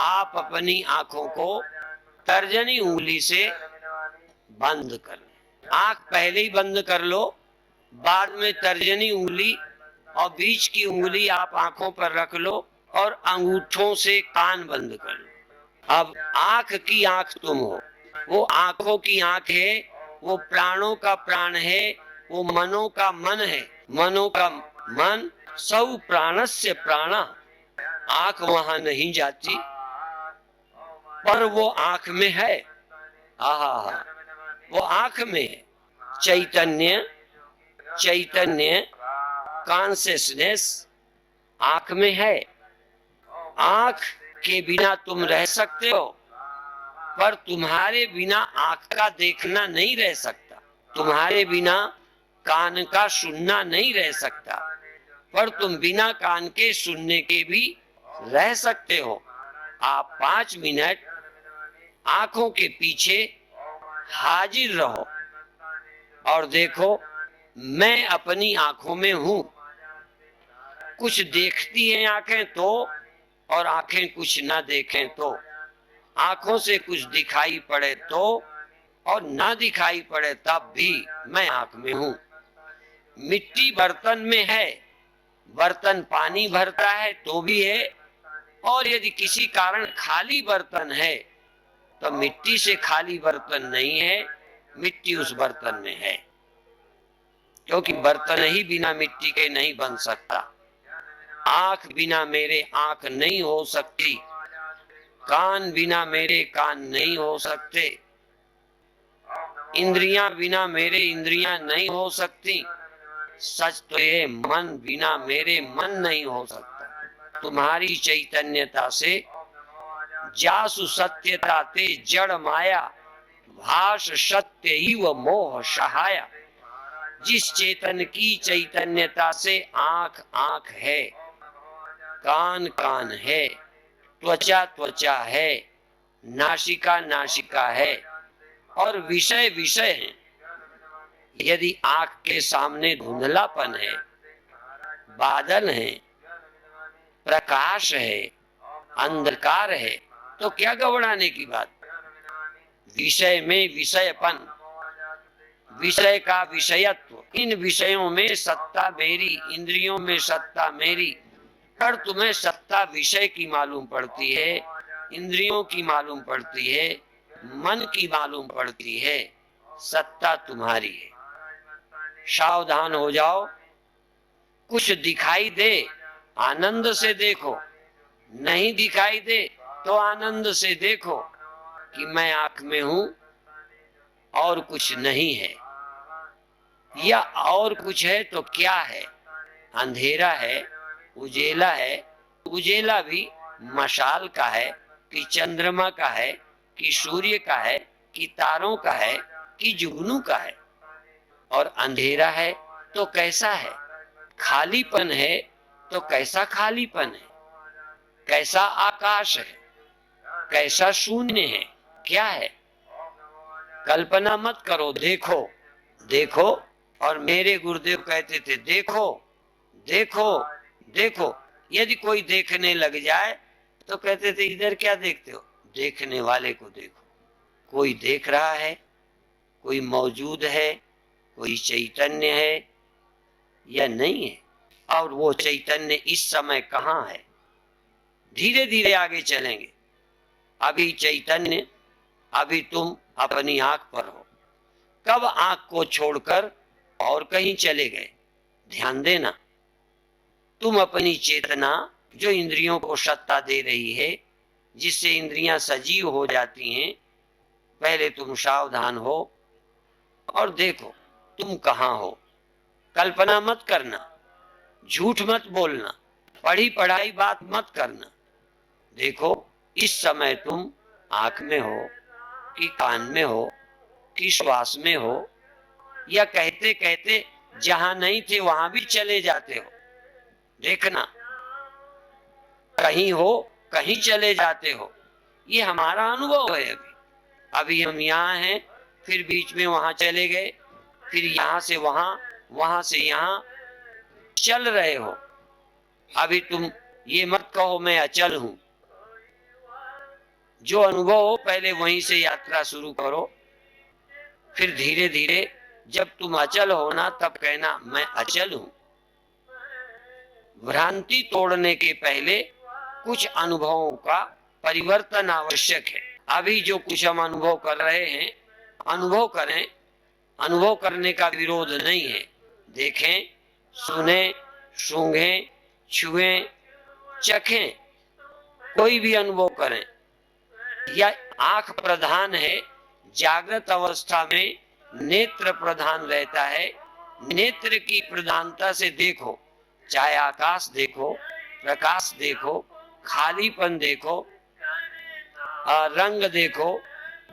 आप अपनी आंखों को तर्जनी उंगली से बंद कर लें। आंख पहले ही बंद कर लो, बाद में तर्जनी उंगली और बीच की उंगली आप आंखों पर रख लो, और अंगूठों से कान बंद कर लो। अब आंख की आंख तुम हो, वो आंखों की आंख है, वो प्राणों का प्राण है, वो मनों का मन है, मनों का मन। सौ प्राणस्य प्राण। आंख वहां नहीं जाती, पर वो आंख में है। आहा, वो आंख में है। चैतन्य, चैतन्य कॉन्शियसनेस आंख में है। आंख के बिना तुम रह सकते हो, पर तुम्हारे बिना आंख का देखना नहीं रह सकता। तुम्हारे बिना कान का सुनना नहीं रह सकता, पर तुम बिना कान के सुनने के भी रह सकते हो। आप 5 मिनट आंखों के पीछे हाजिर रहो और देखो, मैं अपनी आंखों में हूं। कुछ देखती हैं आंखें तो, और आंखें कुछ ना देखें तो, आंखों से कुछ दिखाई पड़े तो, और ना दिखाई पड़े तब भी मैं आंख में हूं। मिट्टी बर्तन में है, बर्तन पानी भरता है तो भी है, और यदि किसी कारण खाली बर्तन है तो मिट्टी से खाली बर्तन नहीं है, मिट्टी उस बर्तन में है। क्योंकि बर्तन ही बिना मिट्टी के नहीं बन सकता। आंख बिना मेरे आंख नहीं हो सकती, कान बिना मेरे कान नहीं हो सकते, इंद्रियां बिना मेरे इंद्रियां नहीं हो सकती। सच तो ये मन बिना मेरे मन नहीं हो सकता। तुम्हारी चैतन्यता से जासु सत्यता ते जड़ माया, भाष सत्य ही व मोह सहाया। जिस चेतन की चैतन्यता से आंख आंख है, कान कान है, त्वचा त्वचा है, नासिका नासिका है, और विषय विषय है। यदि आंख के सामने धुंधलापन है, बादल है, प्रकाश है, अंधकार है, तो क्या घबराने की बात। विषय में विषयपन, विषय का विषयत्व, इन विषयों में सत्ता मेरी, इंद्रियों में सत्ता मेरी। पर तुम्हें सत्ता विषय की मालूम पड़ती है, इंद्रियों की मालूम पड़ती है, मन की मालूम पड़ती है, सत्ता तुम्हारी है। सावधान हो जाओ। कुछ दिखाई दे, आनंद से देखो, नहीं दिखाई दे तो आनंद से देखो कि मैं आंख में हूं और कुछ नहीं है, या और कुछ है तो क्या है? अंधेरा है, उजेला है, उजेला भी मशाल का है कि चंद्रमा का है कि सूर्य का है कि तारों का है कि जुगनू का है? और अंधेरा है तो कैसा है? खालीपन है तो कैसा खालीपन है? कैसा आकाश है? कैसा शून्य है? क्या है? कल्पना मत करो, देखो देखो। और मेरे गुरुदेव कहते थे देखो देखो देखो। यदि कोई देखने लग जाए तो कहते थे इधर क्या देखते हो, देखने वाले को देखो। कोई देख रहा है, कोई मौजूद है, कोई चैतन्य है या नहीं है? और वो चैतन्य इस समय कहाँ है? धीरे धीरे आगे चलेंगे। अभी चैतन्य, अभी तुम अपनी आंख पर हो। कब आंख को छोड़कर और कहीं चले गए? ध्यान देना। तुम अपनी चेतना जो इंद्रियों को सत्ता दे रही है, जिससे इंद्रियां सजीव हो जाती हैं, पहले तुम सावधान हो और देखो तुम कहाँ हो। कल्पना मत करना, झूठ मत बोलना, पढ़ी पढ़ाई बात मत करना। देखो इस समय तुम आंख में हो कि कान में हो कि श्वास में हो, या कहते कहते जहां नहीं थे वहां भी चले जाते हो। देखना, कहीं हो कहीं चले जाते हो। ये हमारा अनुभव है। अभी अभी हम यहाँ हैं, फिर बीच में वहां चले गए, फिर यहाँ से वहां, वहां से यहाँ चल रहे हो। अभी तुम ये मत कहो मैं अचल हूं। जो अनुभव हो पहले वहीं से यात्रा शुरू करो, फिर धीरे धीरे जब तुम अचल हो ना तब कहना मैं अचल हूं। भ्रांति तोड़ने के पहले कुछ अनुभवों का परिवर्तन आवश्यक है। अभी जो कुछ हम अनुभव कर रहे हैं, अनुभव करें। अनुभव करने का विरोध नहीं है। देखें, सुने, सूंघें, छुएं, चखें, कोई भी अनुभव करें। या आंख प्रधान है, जागृत अवस्था में नेत्र प्रधान रहता है। नेत्र की प्रधानता से देखो, चाहे आकाश देखो, प्रकाश देखो, खालीपन देखो, रंग देखो,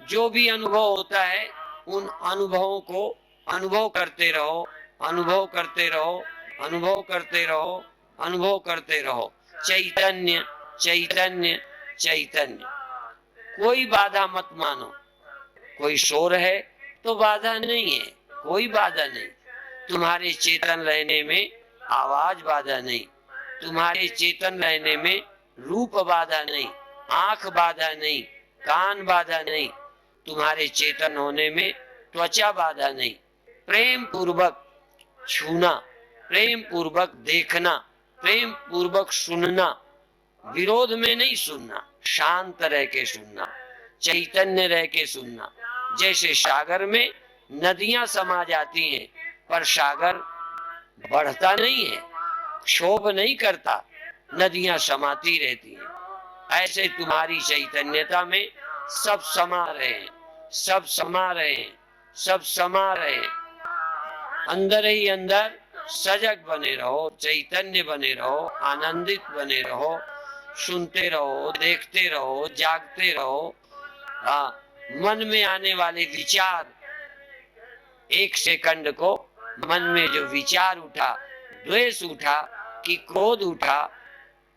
जो भी अनुभव होता है उन अनुभवों को अनुभव करते रहो, अनुभव करते रहो, अनुभव करते रहो, अनुभव करते रहो। चैतन्य चैतन्य चैतन्य। कोई बाधा मत मानो। कोई शोर है तो बाधा नहीं है, कोई बाधा नहीं। तुम्हारे चेतन रहने में आवाज बाधा नहीं, तुम्हारे चेतन रहने में रूप बाधा नहीं, आंख बाधा नहीं, कान बाधा नहीं, तुम्हारे चेतन होने में त्वचा बाधा नहीं। प्रेम पूर्वक छूना, प्रेम पूर्वक देखना, प्रेम पूर्वक सुनना, विरोध में नहीं सुनना, शांत रह के सुनना, चैतन्य रह के सुनना। जैसे सागर में नदियां समा जाती हैं पर सागर बढ़ता नहीं है, क्षोभ नहीं करता, नदियां समाती रहती हैं। ऐसे तुम्हारी चैतन्यता में सब समा रहे हैं, सब समा रहे हैं, सब समा रहे हैं। अंदर ही अंदर सजग बने रहो, चैतन्य बने रहो, आनंदित बने रहो, सुनते रहो, देखते रहो, जागते रहो। हाँ, मन में आने वाले विचार, एक सेकंड को मन में जो विचार उठा, द्वेष उठा कि क्रोध उठा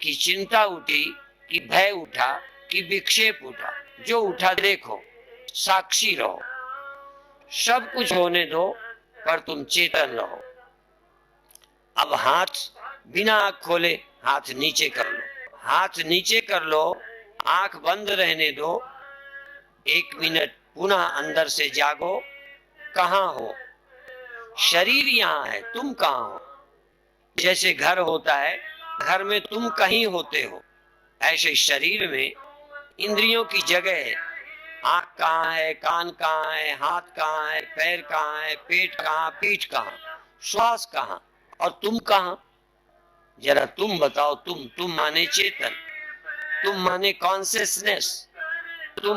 कि चिंता उठी कि भय उठा कि विक्षेप उठा, जो उठा देखो, साक्षी रहो। सब कुछ होने दो पर तुम चेतन रहो। अब हाथ बिना आंख खोले हाथ नीचे कर लो, हाथ नीचे कर लो, आंख बंद रहने दो। 1 मिनट पुनः अंदर से जागो। कहाँ हो? शरीर यहाँ है, तुम कहाँ हो? जैसे घर होता है, घर में तुम कहीं होते हो, ऐसे शरीर में इंद्रियों की जगह है। आंख कहाँ है, कान कहाँ है, हाथ कहाँ है, पैर कहाँ है, पेट कहाँ, पीठ कहाँ, श्वास कहाँ, और तुम कहाँ? जरा तुम बताओ। तुम माने चेतन। तुम माने कॉन्सियसनेस, तुम